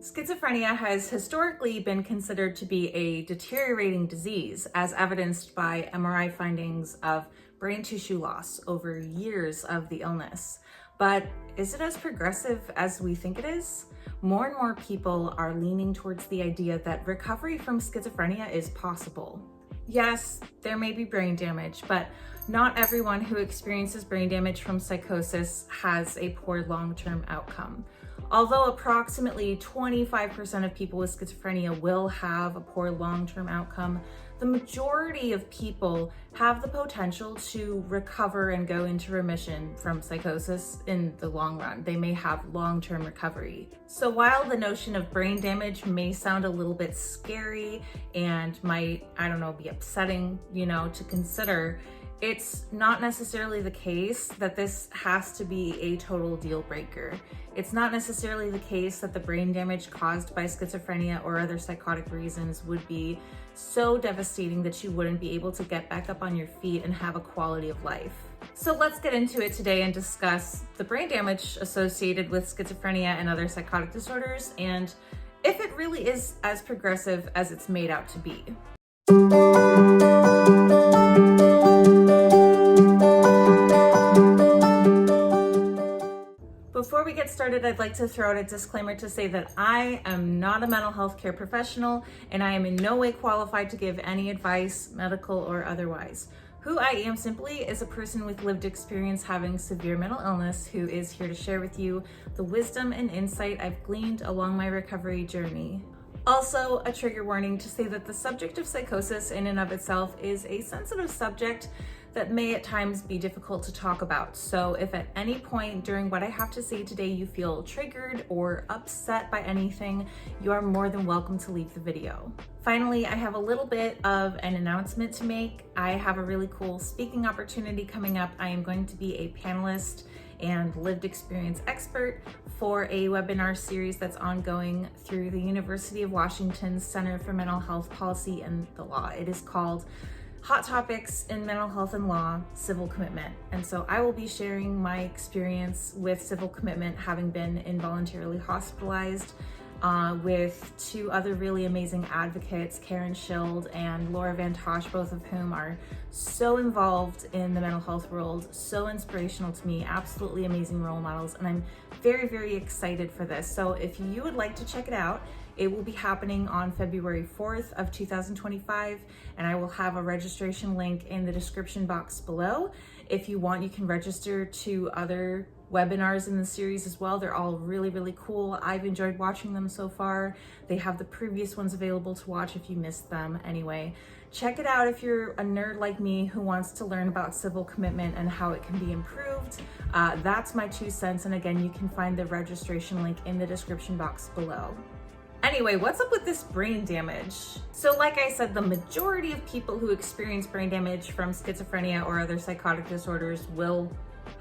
Schizophrenia has historically been considered to be a deteriorating disease, as evidenced by MRI findings of brain tissue loss over years of the illness. But is it as progressive as we think it is? More and more people are leaning towards the idea that recovery from schizophrenia is possible. Yes, there may be brain damage, but not everyone who experiences brain damage from psychosis has a poor long-term outcome. Although approximately 25% of people with schizophrenia will have a poor long-term outcome, the majority of people have the potential to recover and go into remission from psychosis in the long run. They may have long-term recovery. So while the notion of brain damage may sound a little bit scary and might, be upsetting, to consider, it's not necessarily the case that this has to be a total deal breaker. It's not necessarily the case that the brain damage caused by schizophrenia or other psychotic reasons would be so devastating that you wouldn't be able to get back up on your feet and have a quality of life. So let's get into it today and discuss the brain damage associated with schizophrenia and other psychotic disorders, and if it really is as progressive as it's made out to be. Before we get started, I'd like to throw out a disclaimer to say that I am not a mental health care professional and I am in no way qualified to give any advice, medical or otherwise. Who I am simply is a person with lived experience having severe mental illness who is here to share with you the wisdom and insight I've gleaned along my recovery journey. Also, a trigger warning to say that the subject of psychosis in and of itself is a sensitive subject that may at times be difficult to talk about. So if at any point during what I have to say today you feel triggered or upset by anything, you are more than welcome to leave the video. Finally, I have a little bit of an announcement to make. I have a really cool speaking opportunity coming up. I am going to be a panelist and lived experience expert for a webinar series that's ongoing through the University of Washington's Center for Mental Health Policy and the Law. It is called Hot Topics in Mental Health and Law, Civil Commitment. And so I will be sharing my experience with civil commitment, having been involuntarily hospitalized with two other really amazing advocates, Karen Schild and Laura Van Tosh, both of whom are so involved in the mental health world, so inspirational to me, absolutely amazing role models. And I'm very, very excited for this. So if you would like to check it out, it will be happening on February 4th of 2025, and I will have a registration link in the description box below. If you want, you can register to other webinars in the series as well. They're all really, really cool. I've enjoyed watching them so far. They have the previous ones available to watch if you missed them. Anyway, check it out if you're a nerd like me who wants to learn about civil commitment and how it can be improved. That's my 2 cents. And again, you can find the registration link in the description box below. Anyway, what's up with this brain damage? So like I said, the majority of people who experience brain damage from schizophrenia or other psychotic disorders will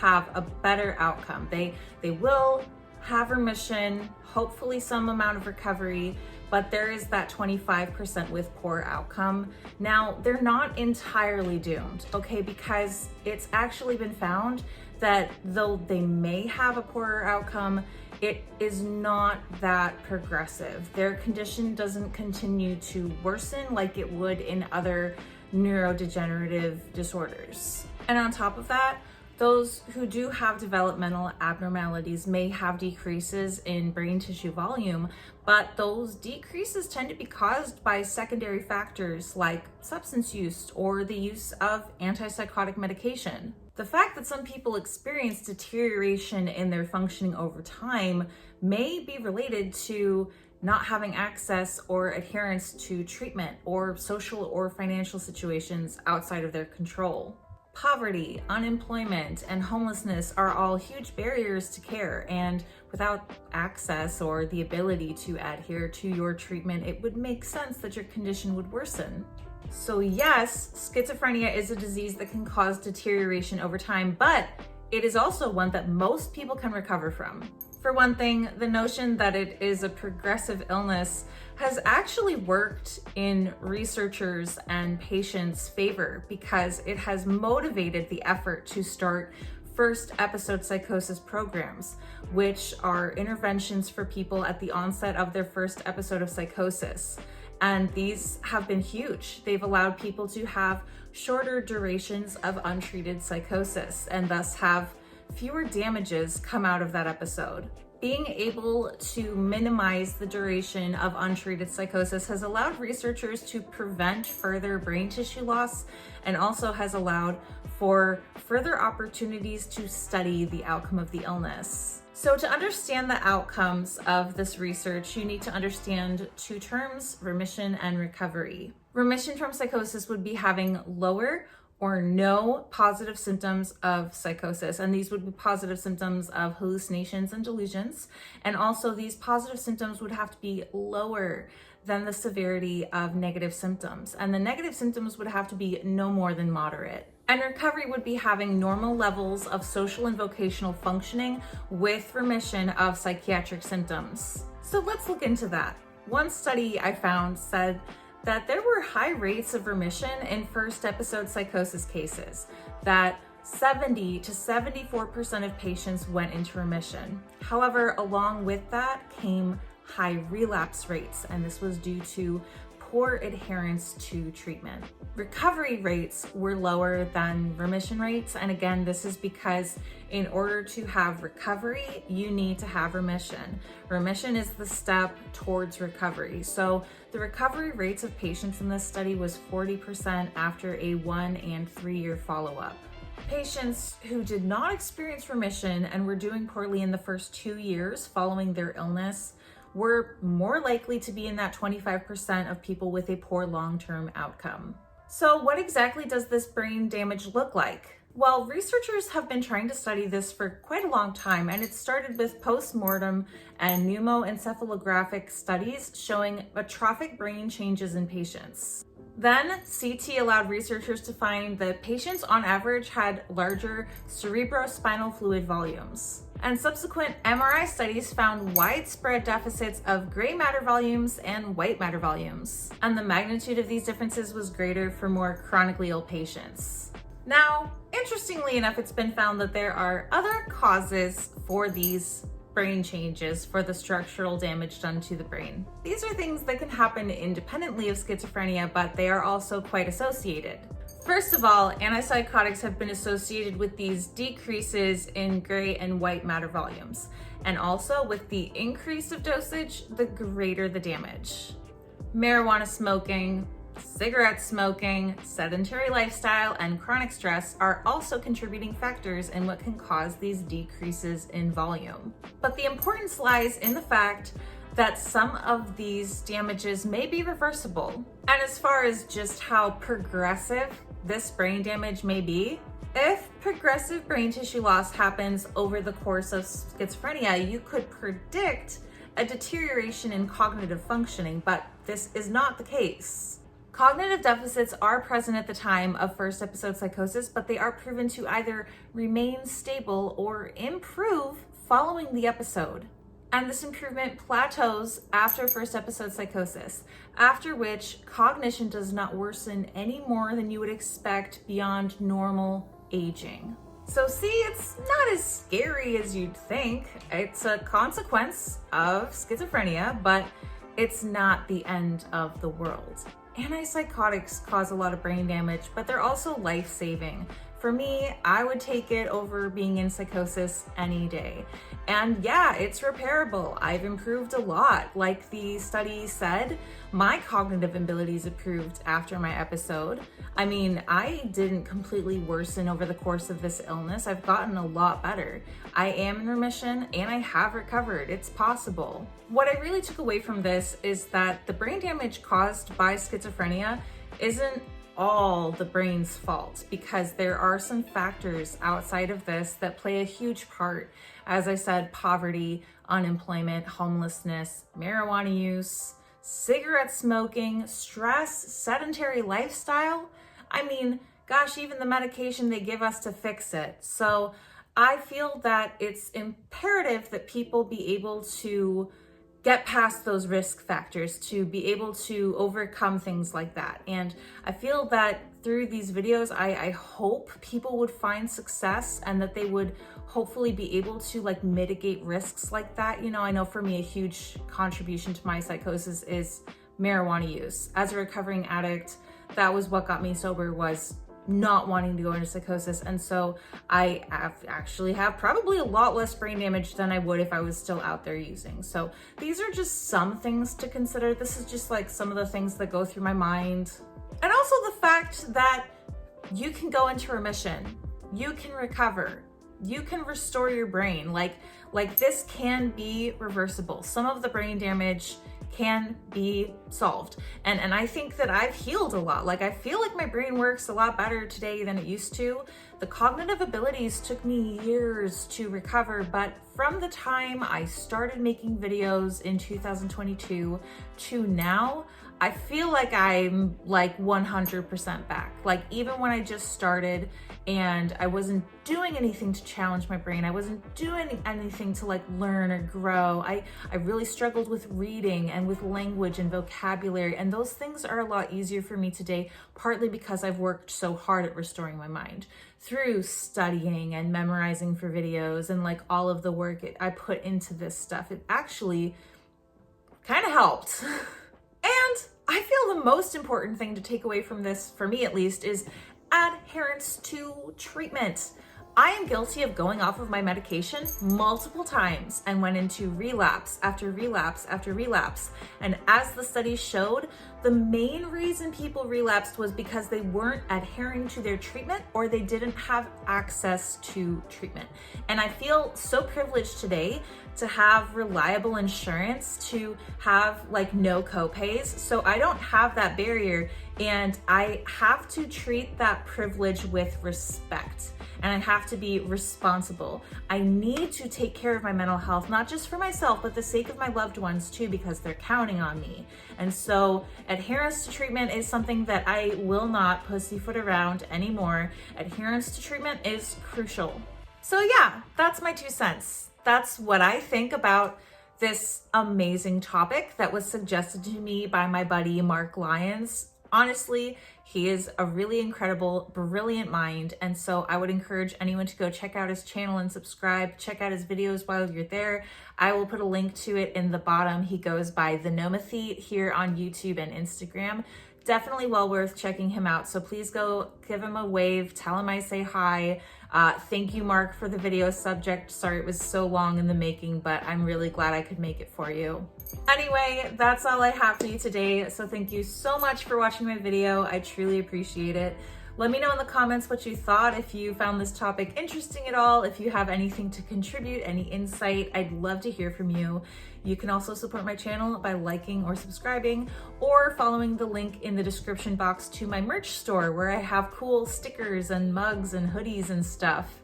have a better outcome. They will have remission, hopefully some amount of recovery, but there is that 25% with poor outcome. Now, they're not entirely doomed, okay? Because it's actually been found that though they may have a poorer outcome, it is not that progressive. Their condition doesn't continue to worsen like it would in other neurodegenerative disorders. And on top of that, those who do have developmental abnormalities may have decreases in brain tissue volume, but those decreases tend to be caused by secondary factors like substance use or the use of antipsychotic medication. The fact that some people experience deterioration in their functioning over time may be related to not having access or adherence to treatment or social or financial situations outside of their control. Poverty, unemployment, and homelessness are all huge barriers to care, and without access or the ability to adhere to your treatment, it would make sense that your condition would worsen. So yes, schizophrenia is a disease that can cause deterioration over time, but it is also one that most people can recover from. For one thing, the notion that it is a progressive illness has actually worked in researchers' and patients' favor because it has motivated the effort to start first episode psychosis programs, which are interventions for people at the onset of their first episode of psychosis. And these have been huge. They've allowed people to have shorter durations of untreated psychosis and thus have fewer damages come out of that episode. Being able to minimize the duration of untreated psychosis has allowed researchers to prevent further brain tissue loss and also has allowed for further opportunities to study the outcome of the illness. So to understand the outcomes of this research, you need to understand two terms: remission and recovery. Remission from psychosis would be having lower or no positive symptoms of psychosis. And these would be positive symptoms of hallucinations and delusions. And also these positive symptoms would have to be lower than the severity of negative symptoms. And the negative symptoms would have to be no more than moderate. And recovery would be having normal levels of social and vocational functioning with remission of psychiatric symptoms. So let's look into that. One study I found said that there were high rates of remission in first episode psychosis cases, that 70 to 74% of patients went into remission. However, along with that came high relapse rates, and this was due to poor adherence to treatment. Recovery rates were lower than remission rates, and again, this is because in order to have recovery, you need to have remission. Remission is the step towards recovery. So the recovery rates of patients in this study was 40% after a 1 and 3 year follow-up. Patients who did not experience remission and were doing poorly in the first 2 years following their illness were more likely to be in that 25% of people with a poor long-term outcome. So what exactly does this brain damage look like? Well, researchers have been trying to study this for quite a long time, and it started with post-mortem and pneumoencephalographic studies showing atrophic brain changes in patients. Then CT allowed researchers to find that patients on average had larger cerebrospinal fluid volumes. And subsequent MRI studies found widespread deficits of gray matter volumes and white matter volumes. And the magnitude of these differences was greater for more chronically ill patients. Now, interestingly enough, it's been found that there are other causes for these brain changes, for the structural damage done to the brain. These are things that can happen independently of schizophrenia, but they are also quite associated. First of all, antipsychotics have been associated with these decreases in gray and white matter volumes. And also with the increase of dosage, the greater the damage. Marijuana smoking, cigarette smoking, sedentary lifestyle, and chronic stress are also contributing factors in what can cause these decreases in volume. But the importance lies in the fact that some of these damages may be reversible. And as far as just how progressive this brain damage may be, if progressive brain tissue loss happens over the course of schizophrenia, you could predict a deterioration in cognitive functioning, but this is not the case. Cognitive deficits are present at the time of first episode psychosis, but they are proven to either remain stable or improve following the episode. And this improvement plateaus after first episode psychosis, after which cognition does not worsen any more than you would expect beyond normal aging. So see, it's not as scary as you'd think. It's a consequence of schizophrenia, but it's not the end of the world. Antipsychotics cause a lot of brain damage, but they're also life-saving. For me, I would take it over being in psychosis any day. And yeah, it's repairable. I've improved a lot. Like the study said, my cognitive abilities improved after my episode. I mean, I didn't completely worsen over the course of this illness. I've gotten a lot better. I am in remission and I have recovered. It's possible. What I really took away from this is that the brain damage caused by schizophrenia isn't all the brain's fault, because there are some factors outside of this that play a huge part. As I said, poverty, unemployment, homelessness, marijuana use, cigarette smoking, stress, sedentary lifestyle. I mean, gosh, even the medication they give us to fix it. So I feel that it's imperative that people be able to get past those risk factors, to be able to overcome things like that. And I feel that through these videos, I hope people would find success and that they would hopefully be able to like mitigate risks like that. You know, I know for me, a huge contribution to my psychosis is marijuana use. As a recovering addict, that was what got me sober, was not wanting to go into psychosis. And so I actually have probably a lot less brain damage than I would if I was still out there using. So these are just some things to consider. This is just like some of the things that go through my mind. And also the fact that you can go into remission, you can recover, you can restore your brain. Like this can be reversible. Some of the brain damage can be solved. And I think that I've healed a lot. Like I feel like my brain works a lot better today than it used to. The cognitive abilities took me years to recover, but from the time I started making videos in 2022 to now, I feel like I'm like 100% back. Like even when I just started and I wasn't doing anything to challenge my brain, I wasn't doing anything to like learn or grow. I really struggled with reading and with language and vocabulary, and those things are a lot easier for me today, partly because I've worked so hard at restoring my mind through studying and memorizing for videos and like all of the work I put into this stuff. It actually kind of helped. And I feel the most important thing to take away from this, for me at least, is adherence to treatment. I am guilty of going off of my medication multiple times and went into relapse after relapse after relapse. And as the studies showed, the main reason people relapsed was because they weren't adhering to their treatment or they didn't have access to treatment. And I feel so privileged today to have reliable insurance, to have like no copays. So I don't have that barrier, and I have to treat that privilege with respect. And I have to be responsible. I need to take care of my mental health, not just for myself, but the sake of my loved ones too, because they're counting on me. And so adherence to treatment is something that I will not pussyfoot around anymore. Adherence to treatment is crucial. So yeah, that's my 2 cents. That's what I think about this amazing topic that was suggested to me by my buddy, Mark Lyons. Honestly, he is a really incredible, brilliant mind. And so I would encourage anyone to go check out his channel and subscribe. Check out his videos while you're there. I will put a link to it in the bottom. He goes by The Nomathete here on YouTube and Instagram. Definitely well worth checking him out. So please go give him a wave. Tell him I say hi. Thank you, Mark, for the video subject. Sorry it was so long in the making, but I'm really glad I could make it for you. Anyway, that's all I have for you today. So thank you so much for watching my video. I truly appreciate it. Let me know in the comments what you thought, if you found this topic interesting at all, if you have anything to contribute, any insight. I'd love to hear from you. You can also support my channel by liking or subscribing or following the link in the description box to my merch store, where I have cool stickers and mugs and hoodies and stuff.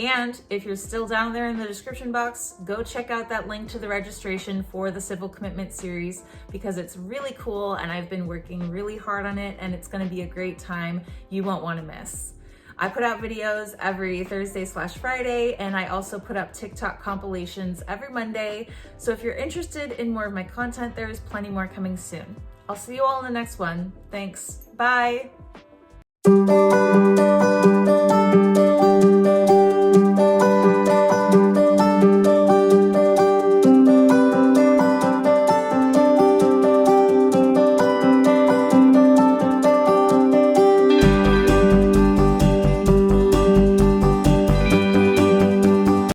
And if you're still down there in the description box, go check out that link to the registration for the Civil Commitment series, because it's really cool and I've been working really hard on it, and it's going to be a great time you won't want to miss. I put out videos every Thursday/Friday, and I also put up TikTok compilations every Monday. So if you're interested in more of my content, there's plenty more coming soon. I'll see you all in the next one. Thanks. Bye.